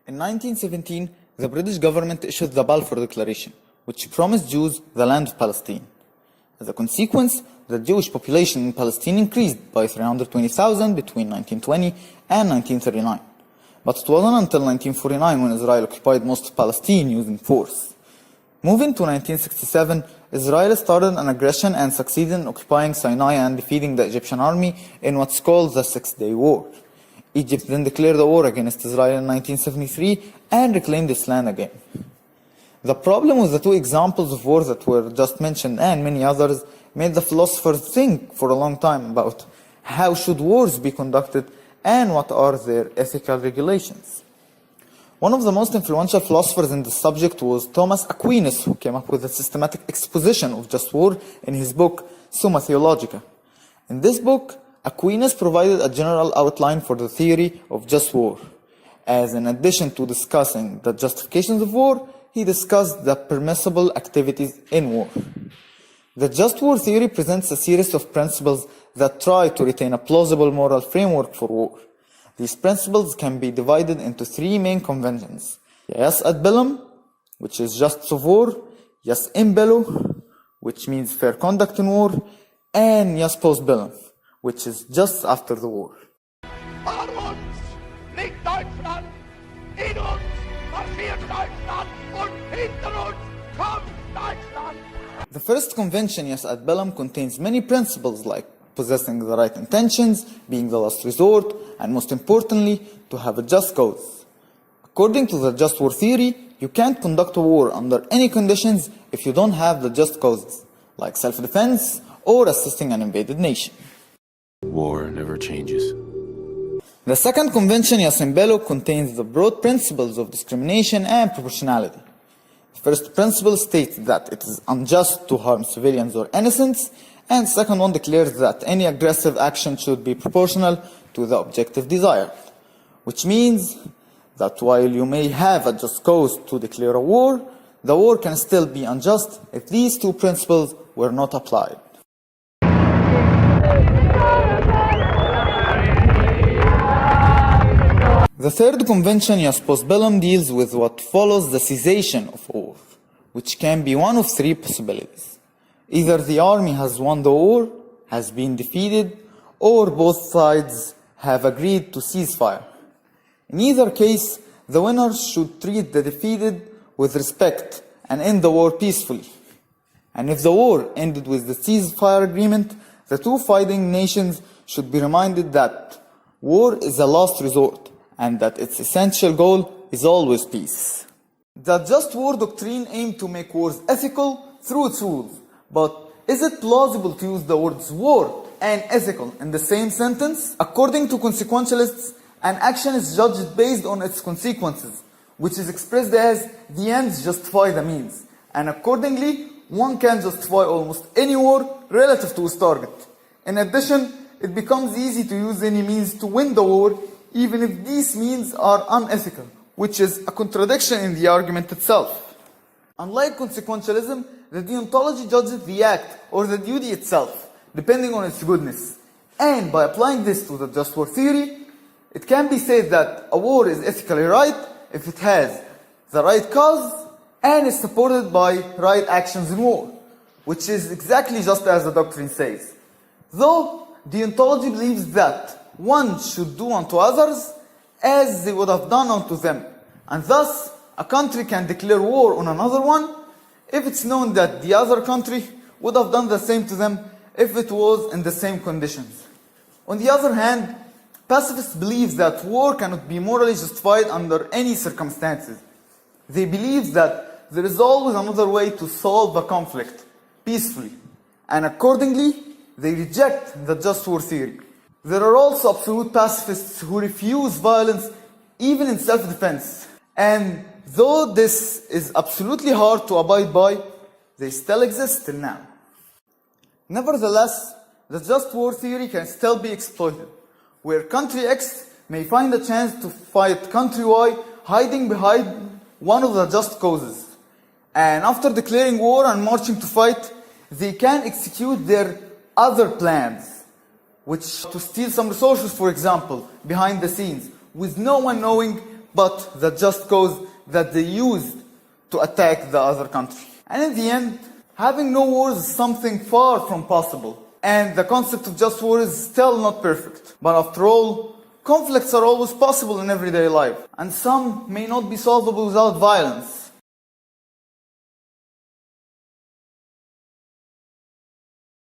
In 1917, the British government issued the Balfour Declaration, which promised Jews the land of Palestine. As a consequence, the Jewish population in Palestine increased by 320,000 between 1920 and 1939. But it wasn't until 1949 when Israel occupied most of Palestine using force. Moving to 1967, Israel started an aggression and succeeded in occupying Sinai and defeating the Egyptian army in what's called the Six-Day War. Egypt then declared a war against Israel in 1973 and reclaimed its land again. The problem with the two examples of war that were just mentioned and many others made the philosophers think for a long time about how should wars be conducted and what are their ethical regulations. One of the most influential philosophers in this subject was Thomas Aquinas, who came up with a systematic exposition of just war in his book Summa Theologica. In this book, Aquinas provided a general outline for the theory of just war, as in addition to discussing the justifications of war, he discussed the permissible activities in war. The just war theory presents a series of principles that try to retain a plausible moral framework for war. These principles can be divided into three main conventions: Jus ad bellum, which is justice of war; Jus in bello, which means fair conduct in war; and Jus post bellum, which is just after the war. Vor uns liegt Deutschland, in uns marschiert Deutschland und hinter uns kommt Deutschland. The first convention, Jus ad bellum, contains many principles like possessing the right intentions, being the last resort, and most importantly, to have a just cause. According to the just war theory, you can't conduct a war under any conditions if you don't have the just causes, like self-defense or assisting an invaded nation. War never changes. The second convention, Jus in bello, contains the broad principles of discrimination and proportionality. The first principle states that it is unjust to harm civilians or innocents, and the second one declares that any aggressive action should be proportional to the objective desired, which means that while you may have a just cause to declare a war, the war can still be unjust if these two principles were not applied. The third convention, Jus post bellum, deals with what follows the cessation of war, which can be one of three possibilities. Either the army has won the war, has been defeated, or both sides have agreed to cease fire. In either case, the winners should treat the defeated with respect and end the war peacefully. And if the war ended with the ceasefire agreement, the two fighting nations should be reminded that war is a last resort and that its essential goal is always peace. The just war doctrine aimed to make wars ethical through its rules. But is it plausible to use the words war and ethical in the same sentence? According to consequentialists, an action is judged based on its consequences, which is expressed as the ends justify the means. And accordingly, one can justify almost any war relative to its target. In addition, it becomes easy to use any means to win the war, even if these means are unethical, which is a contradiction in the argument itself. Unlike consequentialism, the deontology judges the act or the duty itself, depending on its goodness. And by applying this to the just war theory, it can be said that a war is ethically right if it has the right cause and is supported by right actions in war, which is exactly just as the doctrine says. Though deontology believes that one should do unto others as they would have done unto them, and thus a country can declare war on another one if it's known that the other country would have done the same to them if it was in the same conditions. On the other hand, pacifists believe that war cannot be morally justified under any circumstances. They believe that there is always another way to solve a conflict peacefully, and accordingly, they reject the just war theory. There are also absolute pacifists who refuse violence even in self-defense. And though this is absolutely hard to abide by, they still exist till now. Nevertheless, the just war theory can still be exploited, where country X may find a chance to fight country Y hiding behind one of the just causes. And after declaring war and marching to fight, they can execute their other plans, which to steal some resources, for example, behind the scenes, with no one knowing, but the just cause that they used to attack the other country. And in the end, having no wars is something far from possible. And the concept of just war is still not perfect. But after all, conflicts are always possible in everyday life. And some may not be solvable without violence.